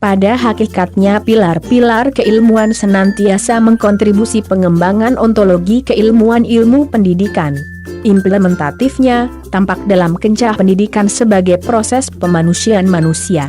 Pada hakikatnya pilar-pilar keilmuan senantiasa mengkontribusi pengembangan ontologi keilmuan ilmu pendidikan. Implementatifnya tampak dalam kencah pendidikan sebagai proses pemanusiaan manusia.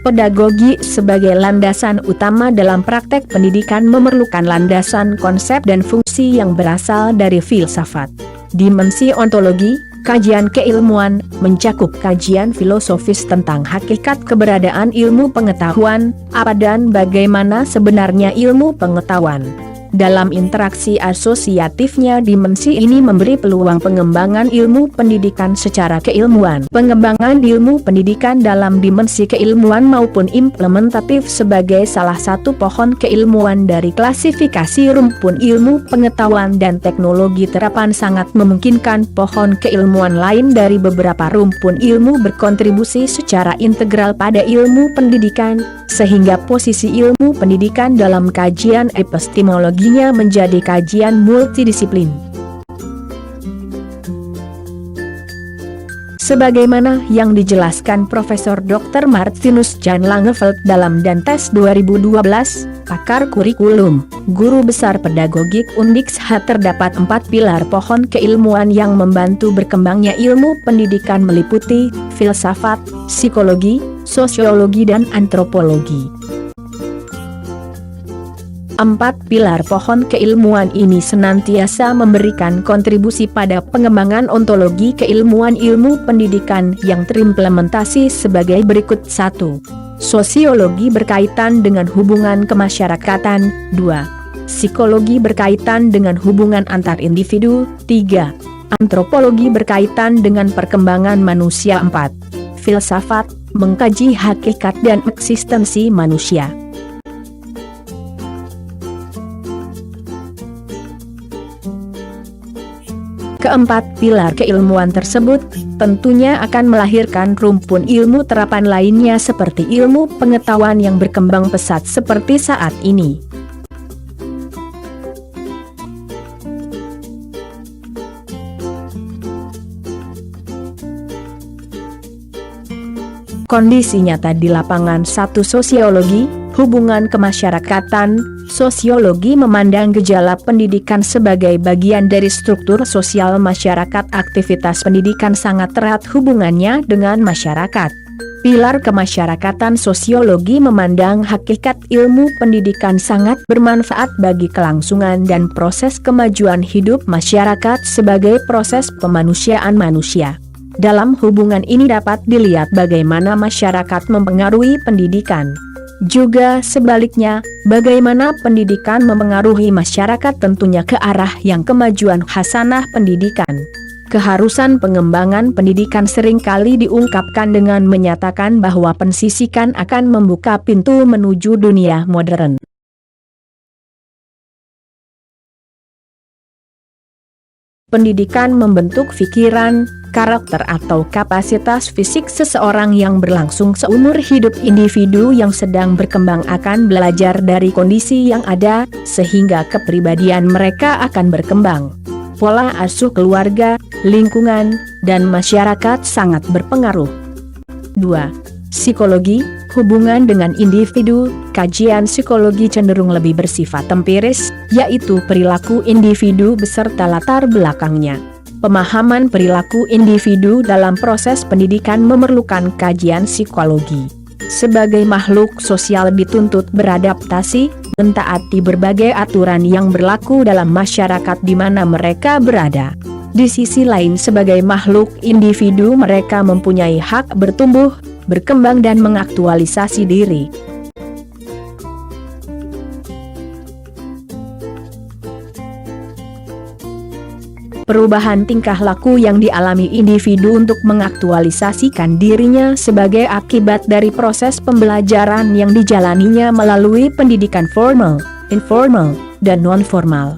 Pedagogi sebagai landasan utama dalam praktek pendidikan memerlukan landasan konsep dan fungsi yang berasal dari filsafat. Dimensi ontologi, kajian keilmuan, mencakup kajian filosofis tentang hakikat keberadaan ilmu pengetahuan, apa dan bagaimana sebenarnya ilmu pengetahuan. Dalam interaksi asosiatifnya dimensi ini memberi peluang pengembangan ilmu pendidikan secara keilmuan. Pengembangan ilmu pendidikan dalam dimensi keilmuan maupun implementatif sebagai salah satu pohon keilmuan dari klasifikasi rumpun ilmu pengetahuan dan teknologi terapan sangat memungkinkan pohon keilmuan lain dari beberapa rumpun ilmu berkontribusi secara integral pada ilmu pendidikan, sehingga posisi ilmu pendidikan dalam kajian epistemologinya menjadi kajian multidisiplin. Sebagaimana yang dijelaskan Profesor Dr. Martinus Jan Langeveld dalam Dantes 2012, pakar kurikulum, guru besar pedagogik Undiksh, terdapat 4 pilar pohon keilmuan yang membantu berkembangnya ilmu pendidikan meliputi filsafat, psikologi, sosiologi dan antropologi. 4 pilar pohon keilmuan ini senantiasa memberikan kontribusi pada pengembangan ontologi keilmuan ilmu pendidikan yang terimplementasi sebagai berikut. 1. Sosiologi berkaitan dengan hubungan kemasyarakatan. 2. Psikologi berkaitan dengan hubungan antar individu. 3. Antropologi berkaitan dengan perkembangan manusia. 4. Filsafat, mengkaji hakikat dan eksistensi manusia. Keempat pilar keilmuan tersebut tentunya akan melahirkan rumpun ilmu terapan lainnya seperti ilmu pengetahuan yang berkembang pesat seperti saat ini. Kondisi nyata di lapangan. 1. Sosiologi, hubungan kemasyarakatan. Sosiologi memandang gejala pendidikan sebagai bagian dari struktur sosial masyarakat. Aktivitas pendidikan sangat erat hubungannya dengan masyarakat. Pilar kemasyarakatan. Sosiologi memandang hakikat ilmu pendidikan sangat bermanfaat bagi kelangsungan dan proses kemajuan hidup masyarakat sebagai proses pemanusiaan manusia. Dalam hubungan ini dapat dilihat bagaimana masyarakat mempengaruhi pendidikan. Juga sebaliknya, bagaimana pendidikan mempengaruhi masyarakat, tentunya ke arah yang kemajuan hasanah pendidikan. Keharusan pengembangan pendidikan seringkali diungkapkan dengan menyatakan bahwa pendidikan akan membuka pintu menuju dunia modern. Pendidikan membentuk pikiran, karakter atau kapasitas fisik seseorang yang berlangsung seumur hidup. Individu yang sedang berkembang akan belajar dari kondisi yang ada, sehingga kepribadian mereka akan berkembang. Pola asuh keluarga, lingkungan, dan masyarakat sangat berpengaruh. 2. Psikologi, hubungan dengan individu. Kajian psikologi cenderung lebih bersifat empiris, yaitu perilaku individu beserta latar belakangnya. Pemahaman perilaku individu dalam proses pendidikan memerlukan kajian psikologi. Sebagai makhluk sosial dituntut beradaptasi, mentaati berbagai aturan yang berlaku dalam masyarakat di mana mereka berada. Di sisi lain, sebagai makhluk individu mereka mempunyai hak bertumbuh, berkembang dan mengaktualisasi diri. Perubahan tingkah laku yang dialami individu untuk mengaktualisasikan dirinya sebagai akibat dari proses pembelajaran yang dijalaninya melalui pendidikan formal, informal, dan non-formal.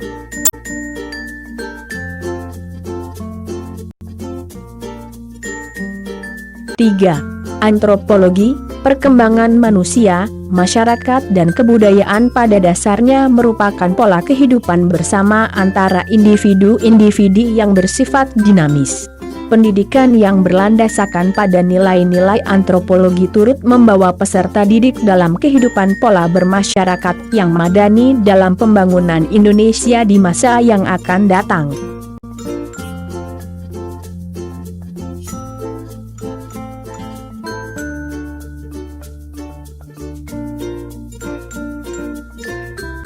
Tiga. Antropologi, perkembangan manusia, masyarakat dan kebudayaan pada dasarnya merupakan pola kehidupan bersama antara individu-individu yang bersifat dinamis. Pendidikan yang berlandaskan pada nilai-nilai antropologi turut membawa peserta didik dalam kehidupan pola bermasyarakat yang madani dalam pembangunan Indonesia di masa yang akan datang.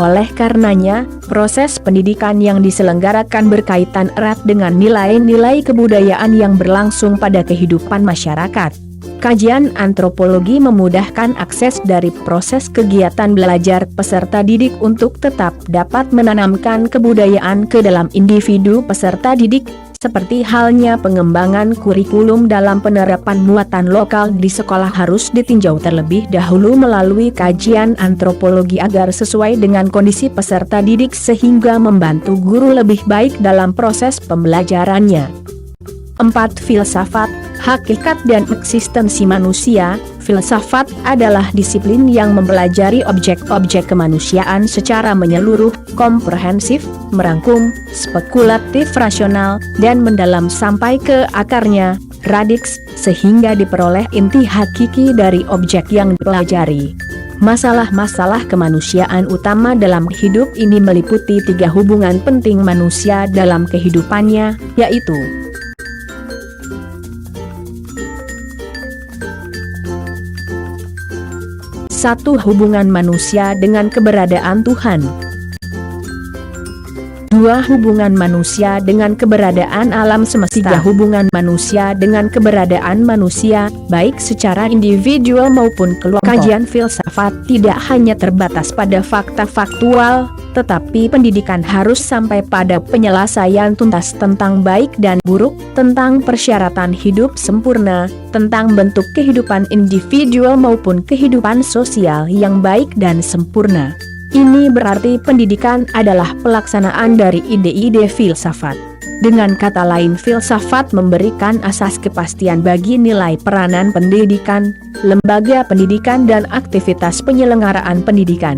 Oleh karenanya, proses pendidikan yang diselenggarakan berkaitan erat dengan nilai-nilai kebudayaan yang berlangsung pada kehidupan masyarakat. Kajian antropologi memudahkan akses dari proses kegiatan belajar peserta didik untuk tetap dapat menanamkan kebudayaan ke dalam individu peserta didik, seperti halnya pengembangan kurikulum dalam penerapan muatan lokal di sekolah harus ditinjau terlebih dahulu melalui kajian antropologi agar sesuai dengan kondisi peserta didik sehingga membantu guru lebih baik dalam proses pembelajarannya. 4. Filsafat, hakikat dan eksistensi manusia. Filsafat adalah disiplin yang mempelajari objek-objek kemanusiaan secara menyeluruh, komprehensif, merangkum, spekulatif, rasional, dan mendalam sampai ke akarnya, radix, sehingga diperoleh inti hakiki dari objek yang dipelajari. Masalah-masalah kemanusiaan utama dalam hidup ini meliputi 3 hubungan penting manusia dalam kehidupannya, yaitu 1. Hubungan manusia dengan keberadaan Tuhan. 2. Hubungan manusia dengan keberadaan alam semesta. 3. Hubungan manusia dengan keberadaan manusia, baik secara individual maupun kelompok. Kajian filsafat tidak hanya terbatas pada fakta faktual, tetapi pendidikan harus sampai pada penyelesaian tuntas tentang baik dan buruk, tentang persyaratan hidup sempurna, tentang bentuk kehidupan individual maupun kehidupan sosial yang baik dan sempurna. Ini berarti pendidikan adalah pelaksanaan dari ide-ide filsafat. Dengan kata lain, filsafat memberikan asas kepastian bagi nilai peranan pendidikan, lembaga pendidikan dan aktivitas penyelenggaraan pendidikan.